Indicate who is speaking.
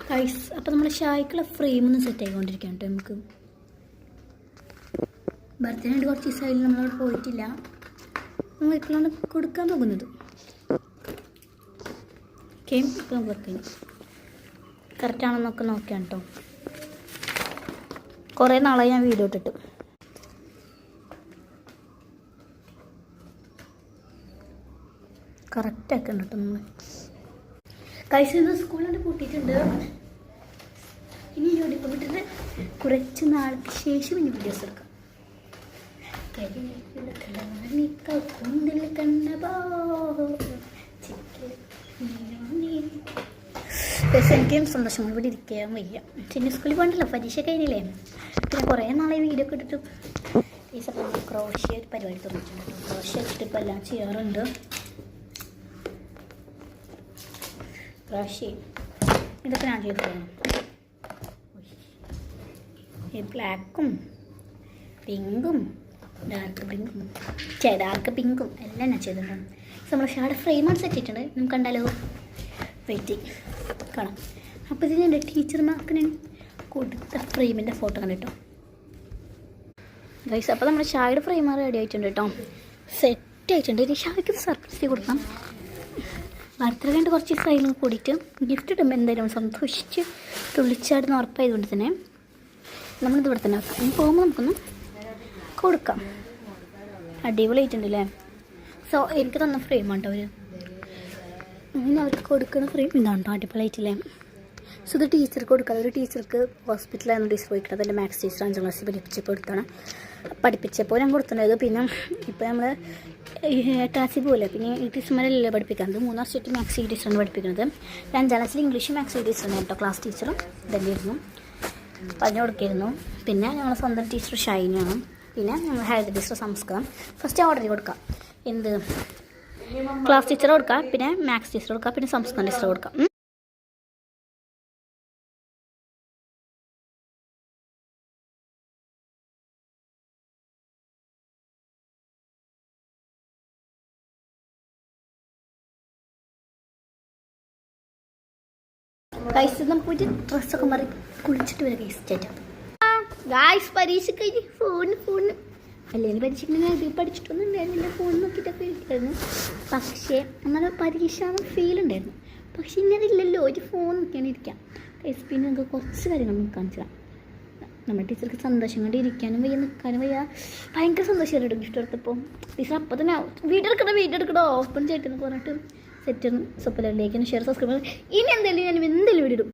Speaker 1: Guys അപ്പോൾ നമ്മുടെ ഷായ്ക്കുള്ള ഫ്രെയിമൊന്നും set ആയിക്കൊണ്ടിരിക്കുകയാണ് കേട്ടോ. നമുക്ക് ബർത്ത്ഡേ ആയിട്ട് കുറച്ച് ദിവസമായാലും നമ്മളവിടെ പോയിട്ടില്ല. നമ്മൾ ഇപ്പോഴാണ് കൊടുക്കാൻ പോകുന്നത്. ഓക്കെ, ഇപ്പോൾ നമുക്ക് വെക്കാം. കറക്റ്റാണെന്നൊക്കെ നോക്കിയാണ് കേട്ടോ. കുറേ നാളായി ഞാൻ വീഡിയോ ഇട്ടിട്ട്. കറക്റ്റാക്കണം കേട്ടോ നമ്മൾ. കഴിച്ചത് സ്കൂളിൽ കൂട്ടിയിട്ടുണ്ട്. ഇനി ഇപ്പോൾ വിട്ടിട്ട് കുറച്ച് നാൾക്ക് ശേഷം ഇനി വീഡിയോസ് എടുക്കാം. എനിക്കും സന്തോഷം ഇവിടെ ഇരിക്കാൻ വയ്യ. ചെന്നൈ സ്കൂളിൽ പോകണ്ടല്ലോ, പരീക്ഷ കഴിഞ്ഞില്ലേ. പിന്നെ കുറേ നാളെ വീഡിയോ ഒക്കെ ഇട്ടിട്ട് ഈ സമയം ക്രോഷ്യ ഒരു പരിപാടി തുടങ്ങിയിട്ടുണ്ട്. ക്രോഷ്യ വെച്ചിട്ട് ഇപ്പോൾ എല്ലാം ചെയ്യാറുണ്ട്. ക്രോഷ്യ ഇതൊക്കെ ഞാൻ ചെയ്ത് പോകണം. ഈ ബ്ലാക്കും പിങ്കും ഡാർക്ക് പിങ്കും എല്ലാം ഞാൻ ചെയ്തിട്ടുണ്ട്. നമ്മൾ ഷാഡ് ഫ്രെയിമാണ് സെറ്റ് ചെയ്തിട്ടുണ്ട്. നമുക്ക് കണ്ടാലോ? വെയിറ്റ് കാണാം. അപ്പോൾ ഇത് ഞാൻ ടീച്ചർമാർക്ക് ഞാൻ കൊടുത്ത ഫ്രെയിമിൻ്റെ ഫോട്ടോ കണ്ടിട്ടോ ഗൈസ്. അപ്പോൾ നമ്മുടെ ഷായുടെ ഫ്രെയിം റെഡി ആയിട്ടുണ്ട് കേട്ടോ, സെറ്റ് ആയിട്ടുണ്ട്. ഇനി ഷായ്ക്ക് സർപ്രൈസ് കൊടുക്കാം. ബർത്ത്ഡേ കഴിഞ്ഞിട്ട് കുറച്ച് ദിവസമായാലും കൂടിയിട്ട് ഗിഫ്റ്റ് ഇടുമ്പോൾ എന്തായാലും സന്തോഷിച്ച് തുള്ളിച്ചാടുന്ന ഉറപ്പായതുകൊണ്ട് തന്നെ നമ്മളിത് ഇവിടെ തന്നെ വെക്കാം. ഇനി പോകുമ്പോൾ നമുക്കൊന്ന് കൊടുക്കാം. അടിപൊളിയായിട്ടുണ്ട് അല്ലേ? സോ എനിക്ക് തന്ന ഫ്രെയിമാണ് കേട്ടോ അവർ. അങ്ങനെ അവർക്ക് കൊടുക്കുന്ന ഫ്രെയിം ഇതാണ് കേട്ടോ, അടിപൊളിയായിട്ടില്ലേ? സോ ഇത് ടീച്ചർക്ക് കൊടുക്കാം. ഒരു ടീച്ചർക്ക് ഹോസ്പിറ്റലായിരുന്നു ടീച്ചർ പോയിക്കുന്നത്. എൻ്റെ മാത്സ് ടീച്ചർ 5ാം ക്ലാസ്സിൽ പഠിപ്പിച്ചപ്പോൾ ഞാൻ കൊടുത്തിട്ടുണ്ടായത്. പിന്നെ ഇപ്പോൾ നമ്മൾ 8ാം ക്ലാസ്സിൽ പോലെ പിന്നെ ഈ ടീച്ചർമാരെല്ലാം പഠിപ്പിക്കുന്നത്. 3 വർഷമായിട്ട് മാത്സ് ടീച്ചറാണ് പഠിപ്പിക്കുന്നത്. 5ാം ക്ലാസ്സിൽ ഇംഗ്ലീഷ് മാത്സ് ടീച്ചറാണ് കേട്ടോ, ക്ലാസ് ടീച്ചറും ഇതന്നെയായിരുന്നു, പറഞ്ഞു കൊടുക്കായിരുന്നു. പിന്നെ ഞങ്ങൾ സ്വന്തം ടീച്ചർ ഷൈനാണ്. പിന്നെ ഞങ്ങൾ ഹെൽത്ത് ടീച്ചർ സംസ്കൃതം. ഫസ്റ്റ് ഓർഡർ കൊടുക്കാം. എന്ത് ക്ലാസ് ടീച്ചർ കൊടുക്കാം, പിന്നെ മാത്സ് ടീച്ചർ കൊടുക്കാം, പിന്നെ സംസ്കൃതം ടീച്ചർ കൊടുക്കാം. ഗൈസ് നമുക്ക് പോയിട്ട് ഡ്രസ്സൊക്കെ മാറി കുളിച്ചിട്ട് വരാം ഗൈസ്. ചേട്ടാ ഗൈസ് പരീക്ഷ കഴിഞ്ഞ് ഫോണ് അല്ലെങ്കിൽ പരീക്ഷയ്ക്ക് പഠിച്ചിട്ടൊന്നും ഉണ്ടായിരുന്നില്ല, ഫോൺ നോക്കിയിട്ടൊക്കെ ഇരിക്കായിരുന്നു. പക്ഷേ എന്നാലും പരീക്ഷ ഫീൽ ഉണ്ടായിരുന്നു. പക്ഷേ ഇങ്ങനെ ഇല്ലല്ലോ, ഒരു ഫോൺ നോക്കിയാണ് ഇരിക്കാം ഗൈസ്. പിന്നെ നമുക്ക് കുറച്ച് കാര്യങ്ങൾ നമുക്ക് കാണിച്ചു തരാം. നമ്മുടെ ടീച്ചർക്ക് സന്തോഷം കൊണ്ട് ഇരിക്കാനും വയ്യ, നിൽക്കാനും വയ്യ. ഭയങ്കര സന്തോഷമായിട്ട് ഗിഫ്റ്റ് എടുത്തപ്പോൾ ടീച്ചർ അപ്പം തന്നെ വീഡിയോ എടുക്കണോ ഓപ്പൺ ചെയ്തിട്ടെന്ന് പറഞ്ഞിട്ട് സെറ്റ് സ്വപ്നങ്ങളിലേക്ക് ഷെയർ സബ്സ്ക്രൈബ്. ഇനി എന്തായാലും ഞാൻ എന്തെങ്കിലും വീഡിയോ ഇടും.